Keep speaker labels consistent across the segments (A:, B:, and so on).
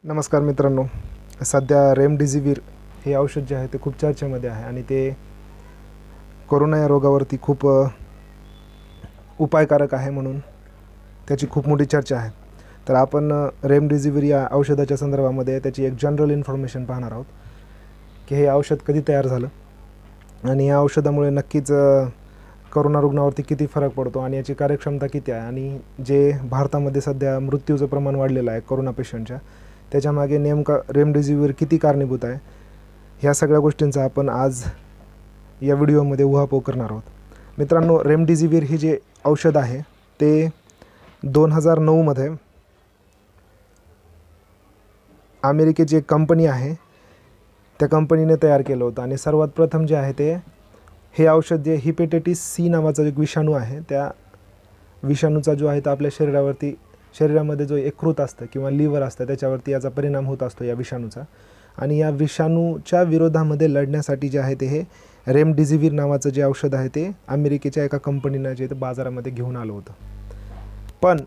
A: नमस्कार मित्रांनो, सध्या रेमडेसिवीर हे औषध जे आहे ते खूप चर्चेमध्ये आहे आणि ते कोरोना या रोगावरती खूप उपायकारक आहे म्हणून त्याची खूप मोठी चर्चा आहे. तर आपण रेमडेसिवीर या औषधाच्या संदर्भामध्ये त्याची एक जनरल इन्फॉर्मेशन पाहणार आहोत की हे औषध कधी तयार झालं आणि या औषधामुळे नक्कीच कोरोना रुग्णावरती किती फरक पडतो आणि याची कार्यक्षमता किती आहे आणि जे भारतामध्ये सध्या मृत्यूचं प्रमाण वाढलेलं आहे कोरोना पेशंटच्या, त्याच्यामागे नेमका रेमडेसिवीर किती कारणीभूत आहे, ह्या सगळ्या गोष्टींचा आपण आज या व्हिडिओमध्ये उहापोह करणार आहोत. मित्रांनो, रेमडेसिवीर ही जे औषध आहे ते 2009मध्ये अमेरिकेची एक कंपनी आहे त्या कंपनीने तयार केलं होतं आणि सर्वात प्रथम जे आहे ते हे औषध जे हेपेटायटिस सी नावाचा एक विषाणू आहे, त्या विषाणूचा जो आहे तो आपल्या शरीरामध्ये जो यकृत असतं किंवा लिव्हर असतं त्याच्यावरती याचा परिणाम होत असतो या विषाणूचा. आणि या विषाणूच्या विरोधामध्ये लढण्यासाठी जे आहे ते हे रेमडेसिवीर नावाचं जे औषध आहे ते अमेरिकेच्या एका कंपनीनं जे ते बाजारामध्ये घेऊन आलं होतं. पण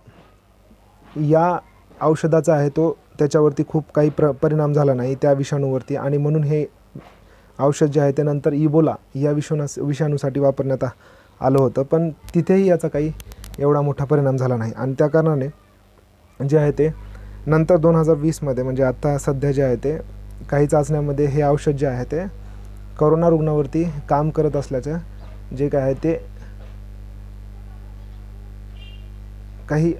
A: या औषधाचा आहे तो त्याच्यावरती खूप काही परिणाम झाला नाही त्या विषाणूवरती आणि म्हणून हे औषध जे आहे ते नंतर इबोला या विषाणूसाठी वापरण्यात आलं होतं. पण तिथेही याचा काही एवढा मोठा परिणाम झाला नाही आणि त्या कारणाने जे आहे ते नंतर 2020मध्ये म्हणजे आत्ता सध्या जे आहे ते काही चाचण्यामध्ये हे औषध जे आहे ते कोरोना रुग्णावरती काम करत असल्याचं जे काय आहे ते काही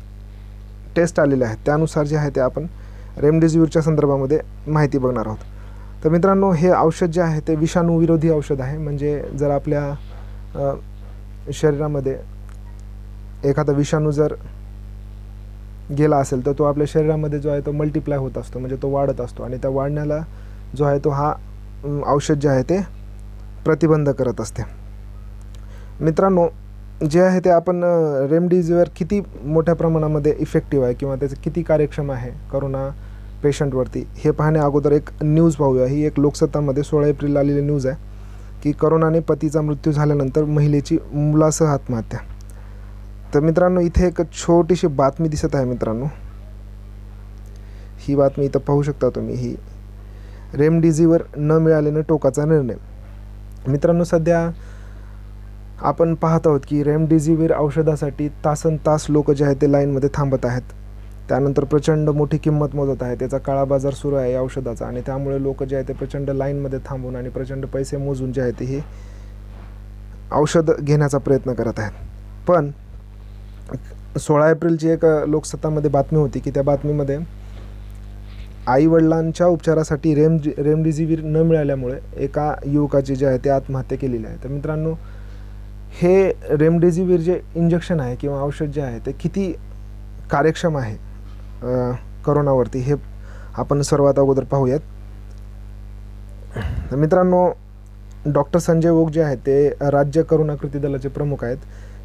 A: टेस्ट आलेले आहेत, त्यानुसार जे आहे ते आपण रेमडेसिवीरच्या संदर्भामध्ये माहिती बघणार आहोत. तर मित्रांनो, हे औषध जे आहे ते विषाणू विरोधी औषध आहे. म्हणजे जर आपल्या शरीरामध्ये एखादा विषाणू जर गेला असेल तर तो आपल्या शरीरामध्ये जो आहे तो मल्टिप्लाय होत असतो, म्हणजे तो वाढत असतो आणि त्या वाढण्याला जो आहे तो हा औषध जे आहे ते प्रतिबंध करत असते. मित्रांनो, जे आहे ते आपण रेमडेसिवीर किती मोठ्या प्रमाणामध्ये इफेक्टिव्ह आहे किंवा त्याचं किती कार्यक्षम आहे कोरोना पेशंटवरती हे पाहण्या अगोदर एक न्यूज पाहूया. ही एक लोकसत्तामध्ये 16 एप्रिलला आलेली न्यूज आहे की कोरोनाने पतीचा मृत्यू झाल्यानंतर महिलेची मुलासह आत्महत्या. तर मित्रांनो, इथे एक छोटीशी बातमी दिसत आहे. मित्रांनो, ही बातमी इथं पाहू शकता तुम्ही. ही रेमडेसिवीर न मिळाल्याने टोकाचा निर्णय. मित्रांनो, सध्या आपण पाहत आहोत की रेमडेसिवीर औषधासाठी तासनतास लोक जे आहेत ते लाईनमध्ये थांबत आहेत. त्यानंतर प्रचंड मोठी किंमत मोजत आहे, त्याचा काळा बाजार सुरू आहे या औषधाचा आणि त्यामुळे लोक जे आहे ते प्रचंड लाईनमध्ये थांबून आणि प्रचंड पैसे मोजून जे आहे ते हे औषध घेण्याचा प्रयत्न करत आहेत. पण 16 एप्रिलची एक लोकसत्तामध्ये बातमी होती की त्या बातमीमध्ये आईवडिलांच्या उपचारासाठी रेमडेसिवीर न मिळाल्यामुळे एका युवकाची जे आहे ते आत्महत्या केलेली आहे. तर मित्रांनो, हे रेमडेसिवीर जे इंजेक्शन आहे किंवा औषध जे आहे ते किती कार्यक्षम आहे कोरोनावरती हे आपण सर्वात अगोदर पाहूयात. तर मित्रांनो, डॉक्टर संजय ओक जे आहेत ते राज्य करोना कृती दलाचे प्रमुख आहेत.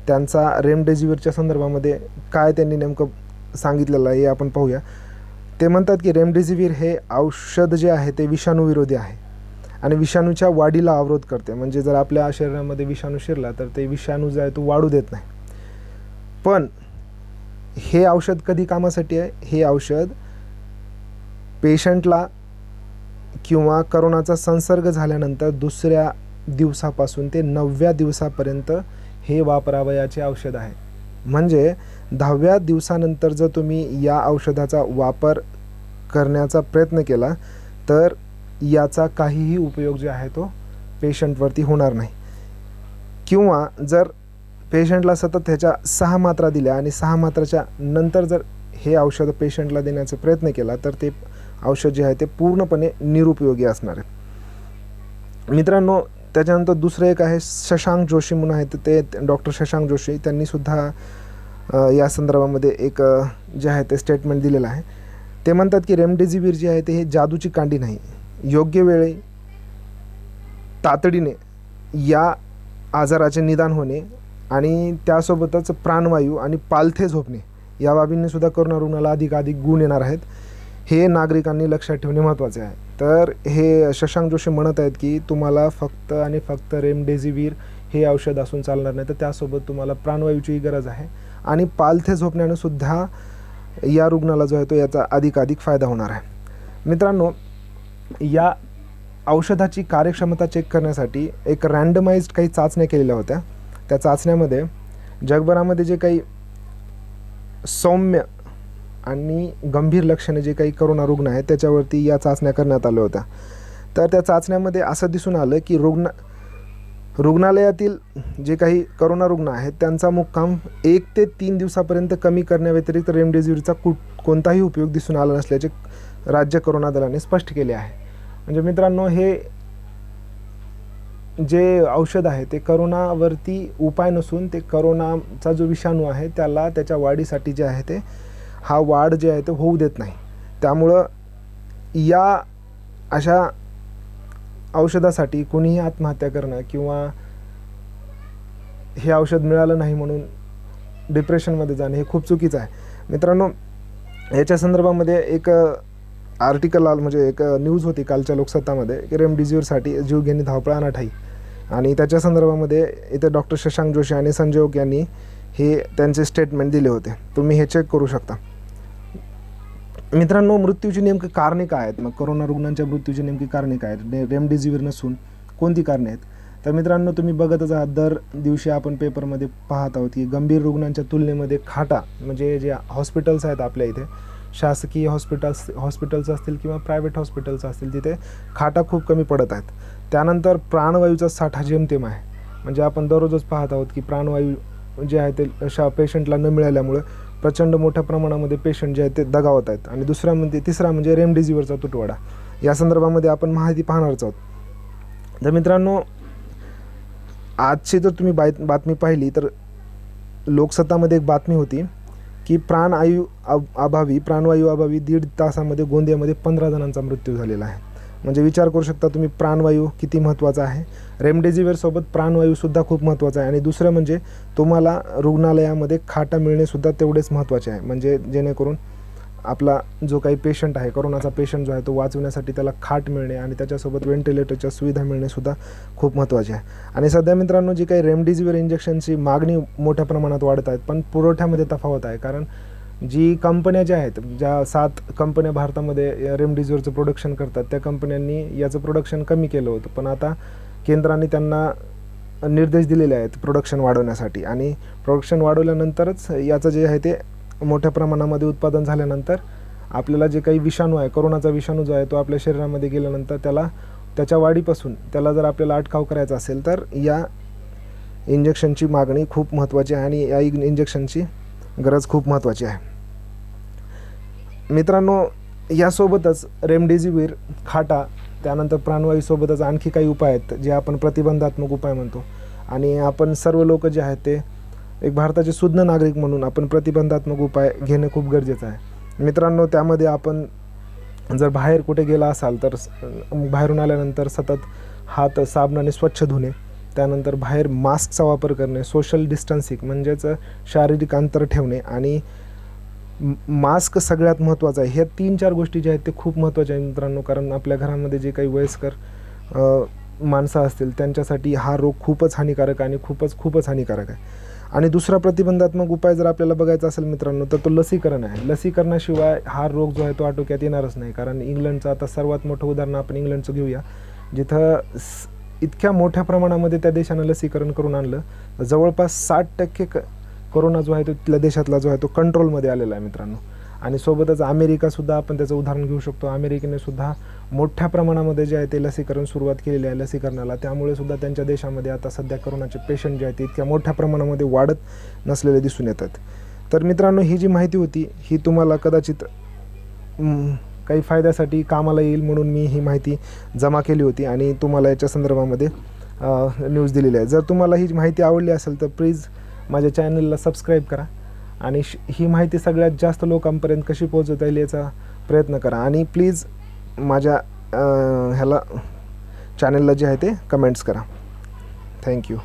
A: त्यांचा रेमडेसिवीरच्या संदर्भामध्ये काय त्यांनी नेमकं सांगितलेलं आहे हे आपण पाहूया. ते म्हणतात की रेमडेसिवीर हे औषध जे आहे ते विषाणू विरोधी आहे आणि विषाणूच्या वाढीला अवरोध करते. म्हणजे जर आपल्या शरीरामध्ये विषाणू शिरला तर ते विषाणू जो आहे तो वाढू देत नाही. पण हे औषध कधी कामासाठी आहे? हे औषध पेशंटला किंवा कोरोनाचा संसर्ग झाल्यानंतर दुसऱ्या दिवसापासून ते 9व्या दिवसापर्यंत हे वापरावयाचे औषध आहे. म्हणजे 10व्या दिवसानंतर जर तुम्ही या औषधाचा वापर करण्याचा प्रयत्न केला तर याचा काहीही उपयोग जे आहे तो पेशंटवरती होणार नाही. किंवा जर पेशंटला सतत ह्याच्या 6 मात्रा दिल्या आणि 6 मात्राच्या नंतर जर हे औषध पेशंटला देण्याचा प्रयत्न केला तर ते औषध जे आहे ते पूर्णपणे निरुपयोगी असणार आहे. मित्रांनो, त्याच्यानंतर दुसरं एक आहे शशांक जोशी म्हणून आहेत, ते डॉक्टर शशांक जोशी, त्यांनीसुद्धा या संदर्भामध्ये एक जे आहे ते स्टेटमेंट दिलेलं आहे. ते म्हणतात की रेमडेसिवीर जे आहे ते हे जादूची कांडी नाही. योग्य वेळी तातडीने या आजाराचे निदान होणे आणि त्यासोबतच प्राणवायू आणि पालथे झोपणे या बाबींनी सुद्धा कोरोना रुग्णाला अधिकाधिक गुण येणार आहेत. हे नागरिकांनी लक्षात ठेवणे महत्त्वाचे आहे. तर हे शशांक जोशी म्हणत आहेत की तुम्हाला फक्त आणि फक्त रेमडेसिवीर हे औषध असून चालणार नाही, तर त्यासोबत तुम्हाला प्राणवायूचीही गरज आहे आणि पालथे झोपण्याने सुद्धा या रुग्णाला जो आहे तो याचा अधिकाधिक फायदा होणार आहे. मित्रांनो, या औषधाची कार्यक्षमता चेक करण्यासाठी एक रँडमाइज्ड काही चाचण्या केलेल्या होत्या. त्या चाचण्यामध्ये जगभरामध्ये जे काही सौम्य आणि गंभीर लक्षणे जे काही करोना रुग्ण आहेत त्याच्यावरती या चाचण्या करण्यात आल्या होत्या. तर त्या चाचण्यामध्ये असं दिसून आलं की रुग्णालयातील जे काही करोना रुग्ण आहेत त्यांचा मुक्काम 1 ते 3 दिवसापर्यंत कमी करण्याव्यतिरिक्त रेमडेसिवीरचा कोणताही उपयोग दिसून आला नसल्याचे राज्य करोना दलाने स्पष्ट केले आहे. म्हणजे मित्रांनो, हे जे औषध आहे ते करोनावरती उपाय नसून ते करोनाचा जो विषाणू आहे त्याला त्याच्या वाढीसाठी जे आहे ते हा वाढ जे आहे ते होऊ देत नाही. त्यामुळं या अशा औषधासाठी कोणीही आत्महत्या करणं किंवा हे औषध मिळालं नाही म्हणून डिप्रेशनमध्ये जाणं हे खूप चुकीचं आहे. मित्रांनो, याच्या संदर्भामध्ये एक आर्टिकल म्हणजे एक न्यूज होती कालच्या लोकसत्तामध्ये की रेमडेसिवीरसाठी जीवघेणी धावपळ अनाठाई, आणि त्याच्या संदर्भामध्ये इथे डॉक्टर शशांक जोशी आणि संजय ओक यांनी हे त्यांचे स्टेटमेंट दिले होते. तुम्ही हे चेक करू शकता. मित्रांनो, मृत्यूची नेमकी कारणे काय आहेत? मग करोना रुग्णांच्या मृत्यूची नेमकी कारणे काय आहेत? रेमडेसिवीर नसून कोणती कारणे आहेत? तर मित्रांनो, तुम्ही बघतच आहात, दर दिवशी आपण पेपरमध्ये पाहत आहोत की गंभीर रुग्णांच्या तुलनेमध्ये खाटा, म्हणजे जे हॉस्पिटल्स आहेत आपल्या इथे, शासकीय हॉस्पिटल्स असतील किंवा प्रायव्हेट हॉस्पिटल्स असतील, तिथे खाटा खूप कमी पडत आहेत. त्यानंतर प्राणवायूचा साठा जेमतेम आहे. म्हणजे आपण दररोजच पाहत आहोत की प्राणवायू जे आहे ते पेशंटला न मिळाल्यामुळे प्रचंड मोठ्या प्रमाणामध्ये पेशंट जे आहेत ते दगावत आहेत. आणि तिसरा म्हणजे रेमडेसिवीरचा तुटवडा. या संदर्भामध्ये आपण माहिती पाहणारच आहोत. तर मित्रांनो, आजची जर तुम्ही बातमी पाहिली तर लोकसत्तामध्ये एक बातमी होती की प्राणवायू अभावी 1.5 तासामध्ये गोंदियामध्ये 15 जणांचा मृत्यू झालेला आहे. म्हणजे विचार करू शकता तुम्ही, प्राणवायू किती महत्त्वाचा आहे. रेमडेसिवीरसोबत प्राणवायूसुद्धा खूप महत्त्वाचा आहे. आणि दुसरं म्हणजे तुम्हाला रुग्णालयामध्ये खाटा मिळणेसुद्धा तेवढेच महत्त्वाचे आहे. म्हणजे जेणेकरून आपला जो काही पेशंट आहे, करोनाचा पेशंट जो आहे तो वाचवण्यासाठी त्याला खाट मिळणे आणि त्याच्यासोबत व्हेंटिलेटरच्या सुविधा मिळणेसुद्धा खूप महत्त्वाचे आहे. आणि सध्या मित्रांनो, जी काही रेमडेसिवीर इंजेक्शनची मागणी मोठ्या प्रमाणात वाढत आहेत, पण पुरवठ्यामध्ये तफावत आहे. कारण जी कंपन्या ज्या आहेत, ज्या 7 कंपन्या भारतामध्ये रेमडेसिवीरचं प्रोडक्शन करतात, त्या कंपन्यांनी याचं प्रोडक्शन कमी केलं होतं. पण आता केंद्राने त्यांना निर्देश दिलेले आहेत प्रोडक्शन वाढवण्यासाठी, आणि प्रोडक्शन वाढवल्यानंतरच याचं जे आहे ते मोठ्या प्रमाणामध्ये उत्पादन झाल्यानंतर आपल्याला जे काही विषाणू आहे, करोनाचा विषाणू जो आहे तो आपल्या शरीरामध्ये गेल्यानंतर त्याच्या वाढीपासून त्याला जर आपल्याला अटकाव करायचा असेल तर या इंजेक्शनची मागणी खूप महत्त्वाची आहे आणि या इंजेक्शनची गरज खूप महत्त्वाची आहे. मित्रांनो, यासोबतच रेमडेसिवीर, खाटा, त्यानंतर प्राणवायूसोबतच आणखी काही उपाय आहेत जे आपण प्रतिबंधात्मक उपाय म्हणतो. आणि आपण सर्व लोक जे आहेत ते एक भारताचे सुज्ञ नागरिक म्हणून आपण प्रतिबंधात्मक उपाय घेणे खूप गरजेचं आहे. मित्रांनो, त्यामध्ये आपण जर बाहेर कुठे गेला असाल तर बाहेरून आल्यानंतर सतत हात साबणाने स्वच्छ धुणे, त्यानंतर बाहेर मास्कचा वापर करणे, सोशल डिस्टन्सिंग म्हणजेच शारीरिक अंतर ठेवणे, आणि मास्क सगळ्यात महत्त्वाचं आहे. ह्या 3-4 गोष्टी ज्या आहेत ते खूप महत्त्वाच्या आहेत मित्रांनो. कारण आपल्या घरामध्ये जे काही वयस्कर माणसं असतील त्यांच्यासाठी हा रोग खूपच हानिकारक आणि खूपच हानिकारक आहे. आणि दुसरा प्रतिबंधात्मक उपाय जर आपल्याला बघायचा असेल मित्रांनो तर तो लसीकरण आहे. लसीकरणाशिवाय हा रोग जो आहे तो आटोक्यात येणारच नाही. कारण इंग्लंडचं आता सर्वात मोठं उदाहरण आपण इंग्लंडचं घेऊया, जिथं इतक्या मोठ्या प्रमाणामध्ये त्या देशानं लसीकरण करून आणलं, जवळपास 60% कोरोना जो आहे तो तिथल्या देशातला जो आहे तो कंट्रोलमध्ये आलेला आहे मित्रांनो. आणि सोबतच अमेरिकासुद्धा आपण त्याचं उदाहरण घेऊ शकतो. अमेरिकेने सुद्धा मोठ्या प्रमाणामध्ये जे आहे ते लसीकरण सुरुवात केलेली आहे लसीकरणाला. त्यामुळे सुद्धा त्यांच्या देशामध्ये आता सध्या करोनाचे पेशंट जे आहेत ते इतक्या मोठ्या प्रमाणामध्ये वाढत नसलेले दिसून येतात. तर मित्रांनो, ही जी माहिती होती ही तुम्हाला कदाचित काही फायद्यासाठी कामाला येईल म्हणून मी ही माहिती जमा केली होती आणि तुम्हाला याच्या संदर्भामध्ये न्यूज दिलेली आहे. जर तुम्हाला ही माहिती आवडली असेल तर प्लीज माझ्या चॅनलला सबस्क्राईब करा आणि ही माहिती सगळ्यात जास्त लोकांपर्यंत कशी पोहोचवता येईल याचा प्रयत्न करा. आणि प्लीज माझ्या चॅनलला जे आहे ते कमेंट्स करा. थँक्यू.